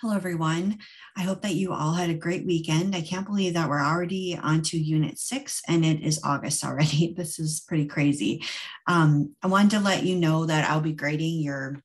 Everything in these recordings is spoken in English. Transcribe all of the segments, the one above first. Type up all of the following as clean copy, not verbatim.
Hello, everyone. I hope that you all had a great weekend. I can't believe that we're already on to Unit 6 and it is August already. This is pretty crazy. I wanted to let you know that I'll be grading your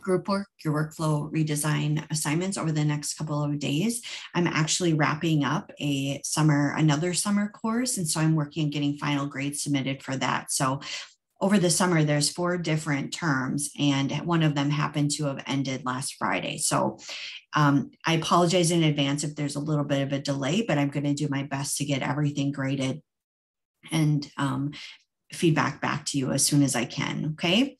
group work, your workflow redesign assignments over the next couple of days. I'm actually wrapping up another summer course. And so I'm working on getting final grades submitted for that. So over the summer, there's 4 different terms, and one of them happened to have ended last Friday. So I apologize in advance if there's a little bit of a delay, but I'm going to do my best to get everything graded and feedback back to you as soon as I can. Okay.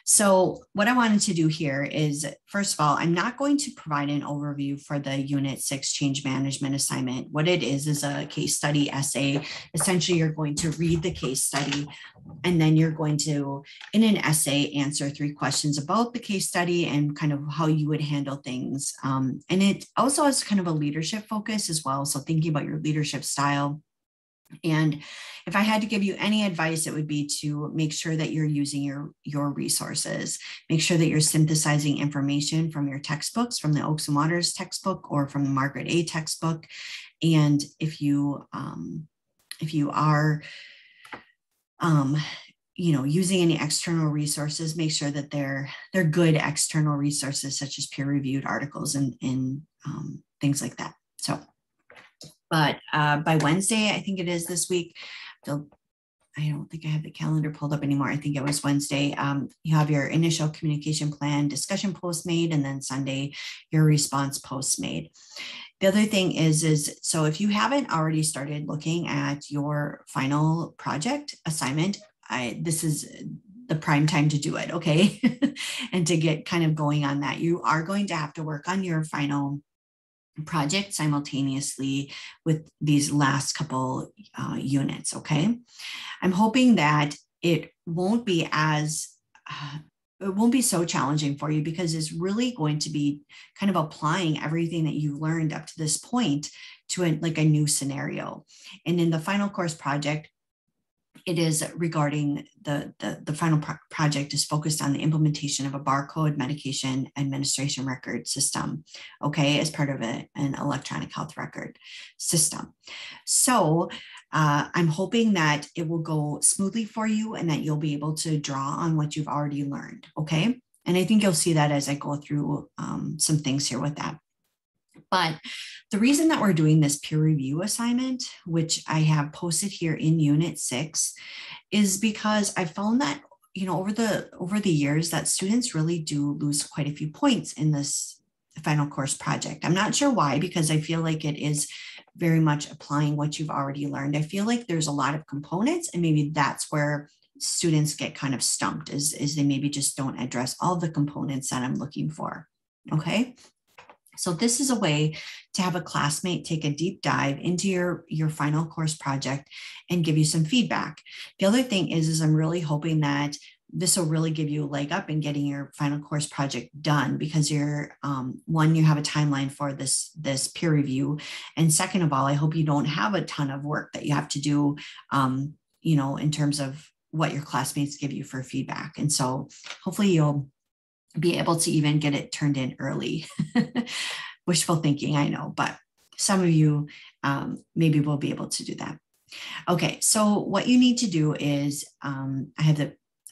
So what I wanted to do here is, first of all, I'm not going to provide an overview for the Unit 6 change management assignment. What it is a case study essay. Essentially, you're going to read the case study, and then you're going to, in an essay, answer 3 questions about the case study and kind of how you would handle things. And it also has kind of a leadership focus as well. So thinking about your leadership style. And if I had to give you any advice, it would be to make sure that you're using your resources. Make sure that you're synthesizing information from your textbooks, from the Oaks and Waters textbook or from the Margaret A textbook. And if you are using any external resources, make sure that they're good external resources such as peer-reviewed articles and things like that. So. But by Wednesday, I think it is this week, I don't think I have the calendar pulled up anymore. I think it was Wednesday. You have your initial communication plan discussion post made, and then Sunday, your response post made. The other thing is so if you haven't already started looking at your final project assignment, this is the prime time to do it, okay? And to get kind of going on that. You are going to have to work on your final project simultaneously with these last couple units, okay? I'm hoping that it won't be so challenging for you, because it's really going to be kind of applying everything that you've learned up to this point to a new scenario. And in the final course project, it is regarding the final project is focused on the implementation of a barcode medication administration record system, okay, as part of an electronic health record system. So I'm hoping that it will go smoothly for you and that you'll be able to draw on what you've already learned, okay? And I think you'll see that as I go through some things here with that. But the reason that we're doing this peer review assignment, which I have posted here in Unit 6, is because I found that, over the years that students really do lose quite a few points in this final course project. I'm not sure why, because I feel like it is very much applying what you've already learned. I feel like there's a lot of components, and maybe that's where students get kind of stumped, is they maybe just don't address all the components that I'm looking for, okay? So this is a way to have a classmate take a deep dive into your final course project and give you some feedback. The other thing is I'm really hoping that this will really give you a leg up in getting your final course project done, because you're one, you have a timeline for this peer review. And second of all, I hope you don't have a ton of work that you have to do, in terms of what your classmates give you for feedback. And so hopefully you'll be able to even get it turned in early. Wishful thinking, I know, but some of you maybe will be able to do that. Okay, so what you need to do is I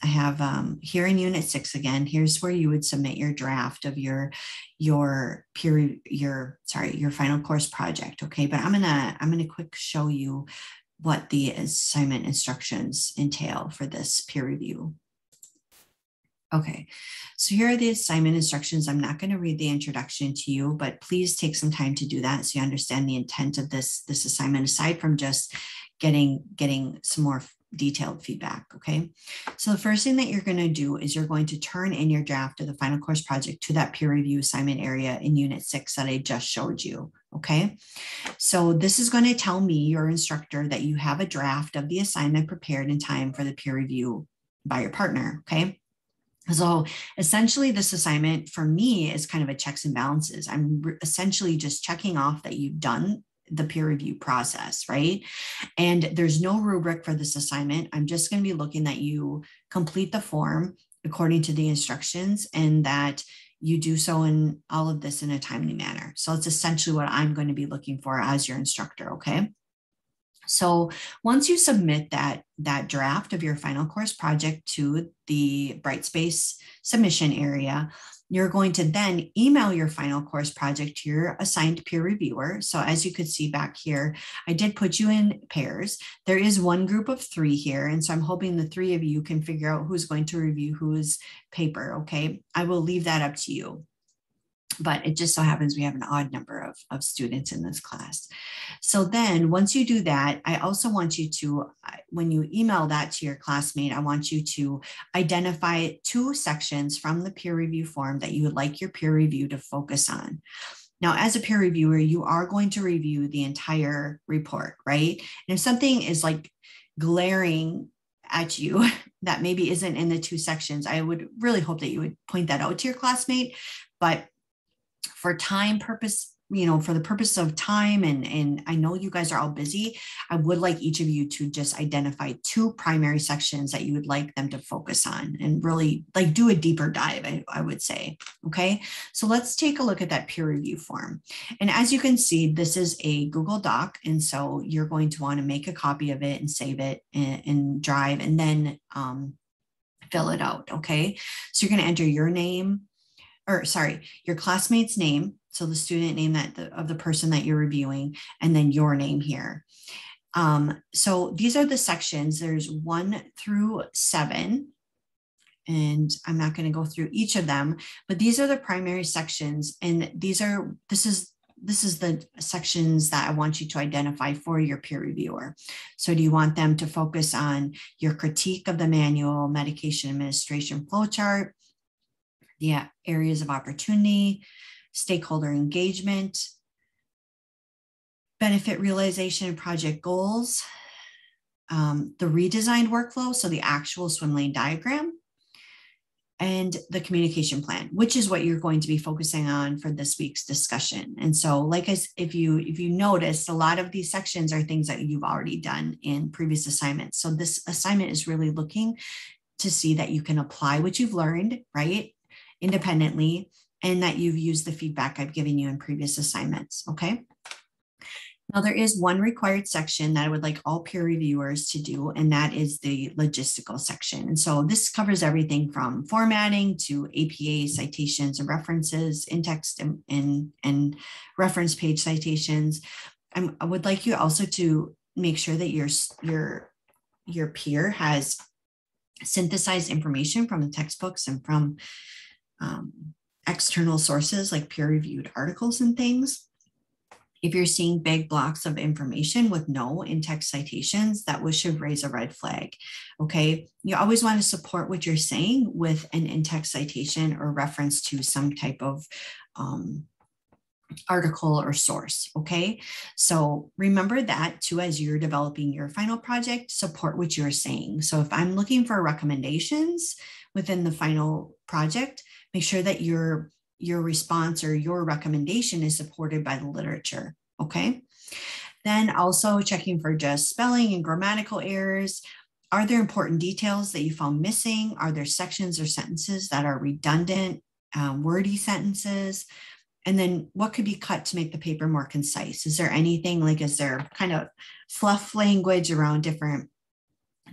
have here in Unit 6 again. Here's where you would submit your draft of your final course project. Okay, but I'm gonna quick show you what the assignment instructions entail for this peer review. Okay, so here are the assignment instructions. I'm not going to read the introduction to you, but please take some time to do that so you understand the intent of this assignment, aside from just getting some more detailed feedback, okay? So the first thing that you're going to do is you're going to turn in your draft of the final course project to that peer review assignment area in Unit 6 that I just showed you, okay? So this is going to tell me, your instructor, that you have a draft of the assignment prepared in time for the peer review by your partner, okay? So essentially this assignment for me is kind of a checks and balances. I'm essentially just checking off that you've done the peer review process, right? And there's no rubric for this assignment. I'm just going to be looking that you complete the form according to the instructions, and that you do so in all of this in a timely manner. So it's essentially what I'm going to be looking for as your instructor, okay? So once you submit that draft of your final course project to the Brightspace submission area, you're going to then email your final course project to your assigned peer reviewer. So as you could see back here, I did put you in pairs. There is one group of 3 here. And so I'm hoping the 3 of you can figure out who's going to review whose paper, okay? I will leave that up to you. But it just so happens we have an odd number of students in this class. So then once you do that, I also want you to, when you email that to your classmate, I want you to identify 2 sections from the peer review form that you would like your peer review to focus on. Now, as a peer reviewer, you are going to review the entire report, right? And if something is like glaring at you that maybe isn't in the 2 sections, I would really hope that you would point that out to your classmate. But for time purpose, for the purpose of time, and I know you guys are all busy, I would like each of you to just identify 2 primary sections that you would like them to focus on and really like do a deeper dive, I would say. Okay, so let's take a look at that peer review form. And as you can see, this is a Google Doc. And so you're going to want to make a copy of it and save it in Drive and then fill it out. Okay, so you're going to enter your name, your classmate's name, so the student name of the person that you're reviewing, and then your name here. So these are the sections. There's 1 through 7, and I'm not going to go through each of them, but these are the primary sections, and this is the sections that I want you to identify for your peer reviewer. So do you want them to focus on your critique of the manual, medication administration flowchart, the areas of opportunity, stakeholder engagement, benefit realization and project goals, the redesigned workflow, so the actual swim lane diagram, and the communication plan, which is what you're going to be focusing on for this week's discussion. And so, if you notice, a lot of these sections are things that you've already done in previous assignments. So this assignment is really looking to see that you can apply what you've learned, right, independently, and that you've used the feedback I've given you in previous assignments, okay? Now there is one required section that I would like all peer reviewers to do, and that is the logistical section. And so this covers everything from formatting to APA citations and references, in-text and reference page citations. I would like you also to make sure that your peer has synthesized information from the textbooks and from external sources like peer-reviewed articles and things. If you're seeing big blocks of information with no in-text citations, that should raise a red flag, okay? You always want to support what you're saying with an in-text citation or reference to some type of article or source, okay? So remember that too, as you're developing your final project, support what you're saying. So if I'm looking for recommendations within the final project, make sure that your response or your recommendation is supported by the literature, okay? Then also checking for just spelling and grammatical errors. Are there important details that you found missing? Are there sections or sentences that are redundant, wordy sentences? And then what could be cut to make the paper more concise? Is there anything is there kind of fluff language around different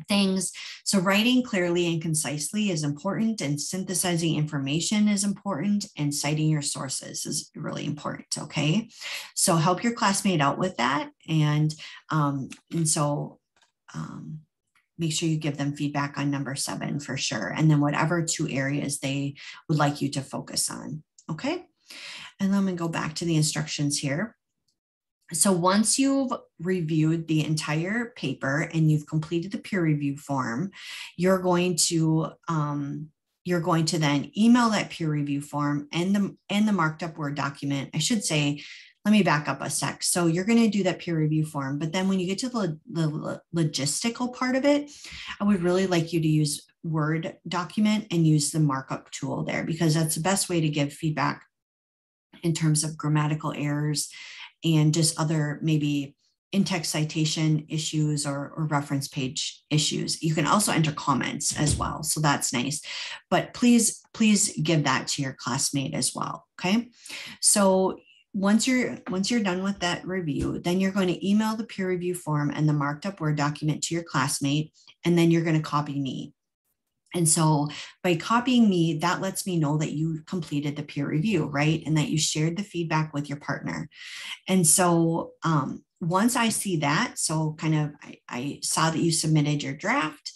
things? So writing clearly and concisely is important, and synthesizing information is important, and citing your sources is really important, okay? So help your classmate out with that. And so make sure you give them feedback on number 7 for sure. And then whatever 2 areas they would like you to focus on, okay? And then I'm going to go back to the instructions here. So once you've reviewed the entire paper and you've completed the peer review form, you're going to then email that peer review form and the marked up Word document. I should say, let me back up a sec. So you're going to do that peer review form, but then when you get to the logistical part of it, I would really like you to use Word document and use the markup tool there, because that's the best way to give feedback in terms of grammatical errors and just other maybe in-text citation issues or reference page issues. You can also enter comments as well. So that's nice. But please give that to your classmate as well. Okay. So once you're done with that review, then you're going to email the peer review form and the marked up Word document to your classmate, and then you're going to copy me. And so by copying me, that lets me know that you completed the peer review, right? And that you shared the feedback with your partner. And so once I see that, so kind of I saw that you submitted your draft,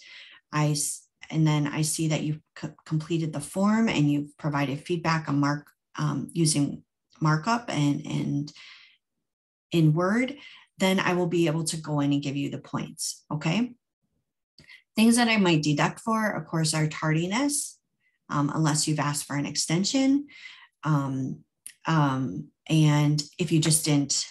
and then I see that you've completed the form and you've provided feedback on using markup and in Word, then I will be able to go in and give you the points, okay? Things that I might deduct for, of course, are tardiness, unless you've asked for an extension. And if you just didn't,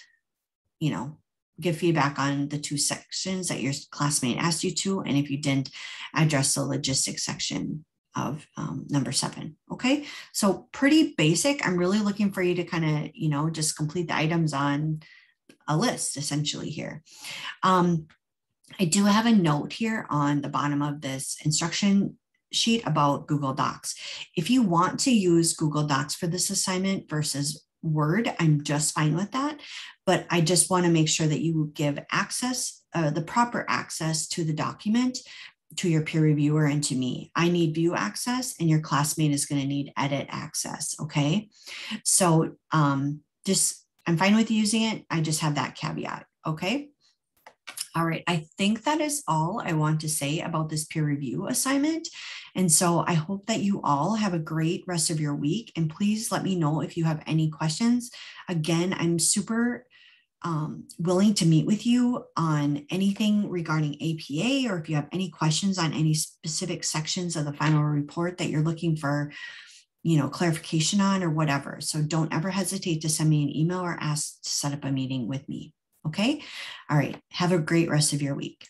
give feedback on the 2 sections that your classmate asked you to, and if you didn't address the logistics section of number 7, okay? So pretty basic. I'm really looking for you to kind of, just complete the items on a list essentially here. I do have a note here on the bottom of this instruction sheet about Google Docs. If you want to use Google Docs for this assignment versus Word, I'm just fine with that. But I just want to make sure that you give access, the proper access to the document to your peer reviewer and to me. I need view access and your classmate is going to need edit access, okay? So I'm fine with using it. I just have that caveat, okay? All right, I think that is all I want to say about this peer review assignment. And so I hope that you all have a great rest of your week. And please let me know if you have any questions. Again, I'm super willing to meet with you on anything regarding APA, or if you have any questions on any specific sections of the final report that you're looking for, clarification on or whatever. So don't ever hesitate to send me an email or ask to set up a meeting with me. Okay. All right. Have a great rest of your week.